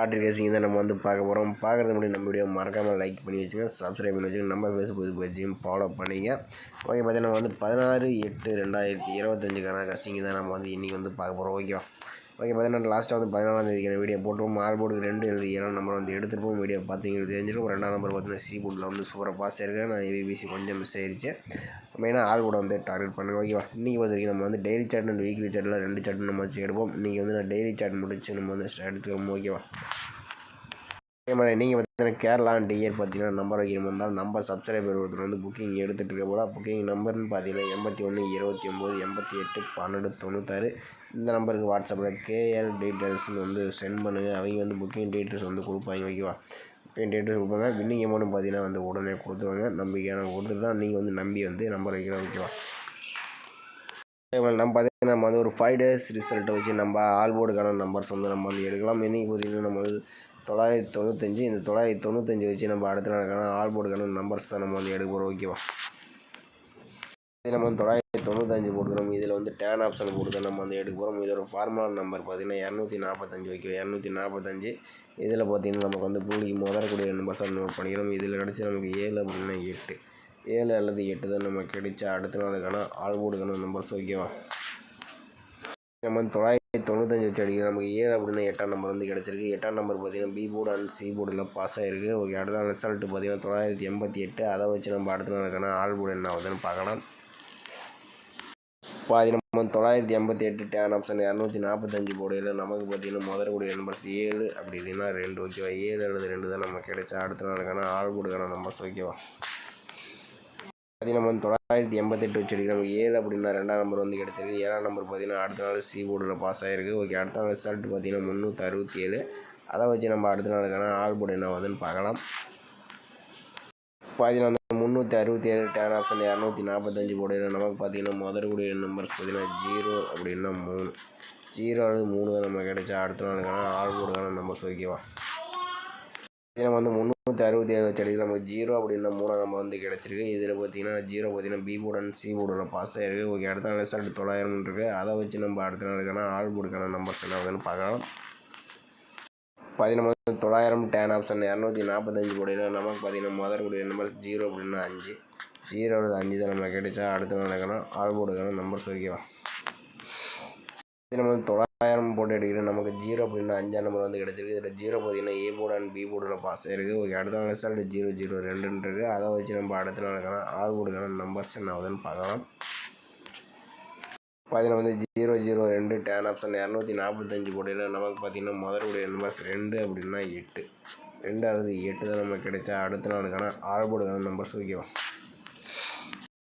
Lottery racing தான் நம்ம வந்து பார்க்க போகிறோம். பார்க்குறது முன்னாடி நம்ம வீடியோ மறக்காமல் லைக் பண்ணி வச்சுங்க, சப்ஸ்கிரைப் பண்ணி வச்சுங்க, நம்ம ஃபேஸ்புக் பேஜையும் ஃபாலோ பண்ணிங்க. ஓகே, பார்த்தீங்கன்னா நம்ம வந்து 16/8/2025 கசிங்க தான் நம்ம வந்து இன்றைக்கி வந்து பார்க்க போகிறோம். ஓகேவா? ஓகே, பார்த்தீங்கன்னா லாஸ்ட்டாக வந்து 14ஆம் தேதிக்கான வீடியோ போட்டுருவோம். ஆல் போர்டுக்கு 2 எழுதி 7 நம்பர் வந்து எடுத்துருப்போம். வீடியோ பார்த்தீங்கன்னா தெரிஞ்சிடும். 2ஆம் நம்பர் பார்த்தீங்கன்னா சி போர்டில் வந்து சூப்பராக பாஸ் ஆயிருக்கேன். நான் ஏபிபிசி கொஞ்சம் மிஸ் ஆயிடுச்சு. மெயினாக ஆல் போர்டை வந்து டார்கெட் பண்ணுங்க. ஓகேவா? இன்றைக்கி பார்த்துருக்கீங்க நம்ம வந்து டெய்லி சார்ட் அண்ட் வீக்லி சார்ட்டில் 2 சார்ட் நம்ம வச்சு எடுப்போம். இன்றைக்கி வந்து நான் டெய்லி சார்ட் முடிச்சு நம்ம வந்து எடுத்துக்கிறோம். ஓகேவா? அதே மாதிரி நீங்கள் பார்த்தீங்கன்னா கேரளா அண்ட் இயர் பார்த்தீங்கன்னா நம்பர் வைக்கணும் இருந்தால் நம்ம சப்ஸ்கிரைபர் ஒருத்தர் வந்து புக்கிங் எடுத்துகிட்டு இருக்க போல. புக்கிங் நம்பர்னு பார்த்தீங்கன்னா 81 29 88 12 96. இந்த நம்பருக்கு வாட்ஸ்அப்பில் கேஎல் டீட்டெயில்ஸ்னு வந்து சென்ட் பண்ணுங்கள். அவங்க வந்து புக்கிங் டீட்டெயில்ஸ் வந்து கொடுப்பாங்க. ஓகேவா? புக்கிங் டீட்டெயில்ஸ் கொடுப்பாங்க. வின்னிங் அமௌண்ட் பார்த்தீங்கன்னா வந்து உடனே கொடுத்துருவாங்க. நம்பிக்கையான கொடுத்துட்டு தான் நீங்கள் வந்து நம்பி வந்து நம்பர் வைக்கிறோம். ஓகேவா? நம்ம பார்த்தீங்கன்னா நம்ம வந்து ஒரு 5 days ரிசல்ட்டை வச்சு நம்ம ஆல் போர்டுக்கான நம்பர்ஸ் வந்து நம்ம வந்து எடுக்கலாம். இன்றைக்கி பார்த்தீங்கன்னா நம்ம வந்து 995. இந்த 995 வச்சு நம்ம அடுத்த நாளுக்கான ஆல் போர்டுக்கான நம்பர்ஸ் தான் நம்ம வந்து எடுக்க போகிறோம். ஓகேவா? நம்ம வந்து 995 போட்டுக்கிறோம். இதில் வந்து டேன் ஆப்ஷன் போட்டு தான் நம்ம வந்து எடுக்க போகிறோம். இதோட ஃபார்முலா நம்பர் பார்த்தீங்கன்னா 245. ஓகே, 245. இதில் பார்த்தீங்கன்னா நமக்கு வந்து புள்ளிக்கு முதறக்கூடிய நம்பர்ஸாக நோட் பண்ணிக்கிறோம். இதில் கிடச்சி நமக்கு 7 அப்படின்னா 8, 7 அல்லது 8 தான் நம்ம கிடைச்சா அடுத்த நாளுக்கான ஆல் போர்டுக்கான நம்பர்ஸ். ஓகேவா? நம்ம வந்து 995 வச்சு அடிக்கிறோம். நமக்கு 7 அப்படின்னா 8ஆம் நம்பர் வந்து கிடச்சிருக்கு. 8ஆம் நம்பர் பார்த்தீங்கன்னா பி போர்டு அண்ட் சி போர்டில் பாஸ் ஆகிருக்கு. ஓகே, அடுத்த ரிசல்ட்டு பார்த்தீங்கன்னா 988. அதை வச்சு நம்ம அடுத்த நாளுக்கான ஆல் போர்டு என்ன ஆகுதுன்னு பார்க்கலாம். நம்ம வந்து 988 டேன் ஆப்ஷன் 245 போர்டில் நமக்கு பார்த்தீங்கன்னா முதற்கூடிய நம்பர்ஸ் 7 அப்படி இல்லைன்னா 2. ஓகேவா? 7 அல்லது 2 தான் நம்ம கிடைச்சா அடுத்த நாளுக்கான ஆல் போர்டுக்கான நம்பர்ஸ். ஓகேவா? நம்ம வந்து 988 வச்சு அடிக்கிறோம். நமக்கு 7 அப்படின்னா 2ஆம் நம்பர் வந்து கிடச்சிருக்கு. 7ஆம் நம்பர் பார்த்தீங்கன்னா அடுத்த நாள் சி போர்டில் பாஸ் ஆகிருக்கு. ஓகே, அடுத்த நாள் ரிசல்ட் பார்த்தீங்கன்னா 367. அதை வச்சு நம்ம அடுத்த நாளுக்கான ஆல் போர்டு என்ன ஆகுதுன்னு பார்க்கலாம். பார்த்தீங்கன்னா வந்து 367 டேன் ஆப்ஷன் 245 போர்டில் நமக்கு பார்த்தீங்கன்னா முதற்கூடிய நம்பர்ஸ் பார்த்தீங்கன்னா 0 அப்படின்னா 3, 0 அல்லது 3 தான் நம்ம கிடைச்சா அடுத்த நாளுக்கான ஆல் போர்டுக்கான நம்பர்ஸ். ஓகேவா? நம்ம வந்து 367 வச்சு அடிக்கிறோம். நமக்கு 0 அப்படின்னா 3ஆம் நம்பர் வந்து கிடச்சிருக்கு. இதில் பார்த்தீங்கன்னா 0 பார்த்தீங்கன்னா பி போர்டு அண்ட் சி போர்டில் பாஸ் ஆகிருக்கு. ஓகே, அடுத்த நாள் ரிசல்ட் 900 இருக்குது. அதை வச்சு நம்ம அடுத்த நாளுக்கான ஆல் போர்டுக்கான நம்பர்ஸ் என்ன ஆகுதுன்னு பார்க்கலாம். நம்ம வந்து 900 டேன் ஆப்ஷன் 245 போர்டில் நமக்கு பார்த்தீங்கன்னா முதற்கூடிய நம்பர்ஸ் 0 அப்படின்னா 5, 0 அல்லது 5 தான் நம்ம கிடைச்சா அடுத்த நாளுக்கான ஆல் போர்டுக்கான நம்பர்ஸ். ஓகேவா? நம்ம வந்து 900 போட்டு எடுக்கிறோம். நமக்கு 0 அப்படின்னா 5ஆம் நம்பர் வந்து கிடச்சிருக்கு. இதில் 0 பார்த்தீங்கன்னா ஏ போர்டு அண்ட் பி போர்டில் பாஸ் ஆகிருக்கு. ஓகே, அடுத்த நாள் ரிசல்ட் 002 இருக்குது. அதை வச்சு நம்ம அடுத்த நாளுக்கான ஆல் போர்டுக்கான நம்பர்ஸ் என்ன ஆகுதுன்னு பார்க்கலாம். பார்த்தீங்கன்னா வந்து 002 டேன் ஆப்ஷன் 245 போர்டில் நமக்கு பார்த்தீங்கன்னா முதற்கூடிய நம்பர்ஸ் 2 அப்படின்னா 8, 2 அல்லது 8 தான் நம்ம கிடைச்சா அடுத்த நாளுக்கான ஆல் போர்டுக்கான நம்பர்ஸ். ஓகேவா?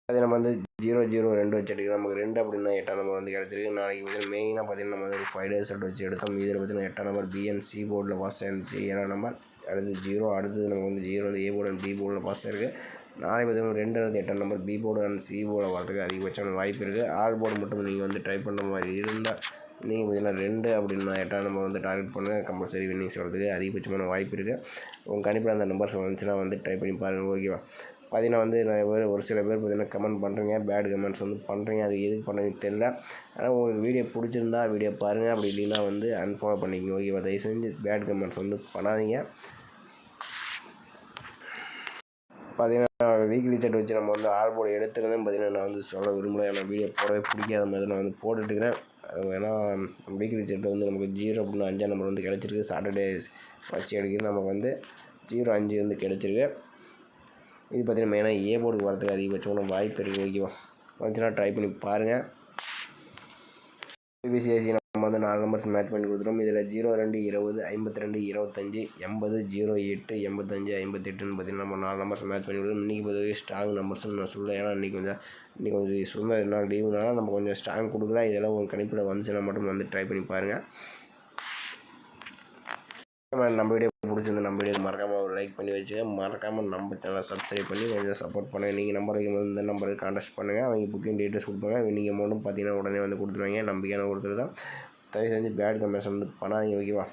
அது நம்ம வந்து 002 வச்சு எடுக்கிறோம். நமக்கு 2 அப்படின்னா 8ஆம் நம்பர் வந்து கிடச்சிருக்கு. நாளைக்கு பார்த்தீங்கன்னா மெயினாக பார்த்தீங்கன்னா நம்ம வந்து ஒரு 5 days ரிசல்ட் வச்சு எடுத்தோம். இதில் பார்த்தீங்கன்னா 8ஆம் நம்பர் பி அண்ட் சி போர்டில் பாஸ் ஆயிருந்துச்சு. 7ஆம் நம்பர் அடுத்து 0, அடுத்தது நமக்கு வந்து 0 வந்து ஏ போர்டு அண்ட் பி போர்டில் பாஸ் ஆயிருக்கு. நாளைக்கு பார்த்தீங்கன்னா 2 அல்லது 8ஆம் number B board and C போர்டில் வரதுக்கு அதிகபட்சமான வாய்ப்பு இருக்குது. ஆல் போர்டு மட்டும் நீங்கள் வந்து ட்ரை பண்ணுற மாதிரி இருந்தால் நீங்கள் பார்த்தீங்கன்னா 2 அப்படின்னா 8ஆம் நம்பர் வந்து டார்கெட் பண்ணுங்கள். கம்பல்சரி வின்னிங்ஸ் வரதுக்கு அதிகபட்சமான வாய்ப்பு இருக்குது. உங்கள் கணிப்பில் அந்த நம்பர்ஸ் வந்துச்சுன்னா வந்து ட்ரை பண்ணி பாருங்கள். ஓகேவா? பார்த்தீங்கன்னா வந்து நிறைய பேர் ஒரு சில பேர் பார்த்தீங்கன்னா கமெண்ட் பண்ணுறீங்க, பேட் கமெண்ட்ஸ் வந்து பண்ணுறீங்க. அது எதுக்கு பண்ணுறீங்கன்னு தெரியல. ஆனால் உங்களுக்கு வீடியோ பிடிச்சிருந்தா வீடியோ பாருங்கள், அப்படி இல்லைன்னா வந்து அன்ஃபாலோ பண்ணிக்கோங்க. ஓகேவா? தயவு செஞ்சு பேட் கமெண்ட்ஸ் வந்து பண்ணாதீங்க. பார்த்தீங்கன்னா வீக்லி சார்ட் வச்சு நம்ம வந்து ஆல் போர்டு எடுத்துருந்தேன். பார்த்தீங்கன்னா நான் வந்து சொல்ல விரும்பல, ஏன்னா வீடியோ போடவே பிடிக்காத மாதிரி நான் வந்து போட்டுட்டுருக்கிறேன். ஏன்னா வீக்லி சார்ட் வந்து நமக்கு 0 அப்படின்னா 5ஆம் நம்பர் வந்து கிடச்சிருக்கு. சாட்டர்டே வச்சு எடுக்கிறது நமக்கு வந்து 05 வந்து கிடச்சிருக்கு. இது பார்த்தீங்கன்னா மெயினாக ஏ போர்டுக்கு வரதுக்கு அதிகபட்சமான வாய்ப்பு இருக்குது. ஓகேவா? வந்துச்சுன்னா ட்ரை பண்ணி பாருங்கள். பிபிசிஐசி நம்ம வந்து 4 நம்பர்ஸ் மேட்ச் பண்ணி கொடுத்துருவோம். இதில் 02 20 52 25 80 08 85 58ன்னு பார்த்தீங்கன்னா நம்ம 4 நம்பர்ஸ் மேட்ச் பண்ணி கொடுத்துருவோம். இன்றைக்கி பொறுத்தவரைக்கும் ஸ்ட்ராங் நம்பர்ஸ்ன்னு நான் சொல்லுவேன். ஏன்னா இன்றைக்கி கொஞ்சம் சும்மா 2 நாள் லீவுனால நம்ம கொஞ்சம் ஸ்ட்ராங் கொடுக்கல. இதெல்லாம் உங்கள் கணிப்பில் வந்துச்சுன்னா மட்டும் வந்து ட்ரை பண்ணி பாருங்கள். நம்ம வீடியோ பிடிச்சிருந்து நம்ம வீடியோ மறக்காமல் ஒரு லைக் பண்ணி வச்சுங்க. மறக்காமல் நம்ம சேனலை சப்ஸ்கிரைப் பண்ணி கொஞ்சம் சப்போர்ட் பண்ணுங்கள். நீங்கள் நம்பர் வைக்கும்போது இந்த நம்பருக்கு கான்டாக்ட் பண்ணுங்கள். அவங்க புக்கிங் டீட்டெயில்ஸ் கொடுப்பாங்க. நீங்கள் அமௌண்ட்டும் பார்த்தீங்கன்னா உடனே வந்து கொடுத்துருவாங்க. நம்பிக்கையான கொடுத்துரு தான். தயவு செஞ்சு பேட் கமெண்ட்ஸ் வந்து பண்ணாதீங்க. ஓகேவா?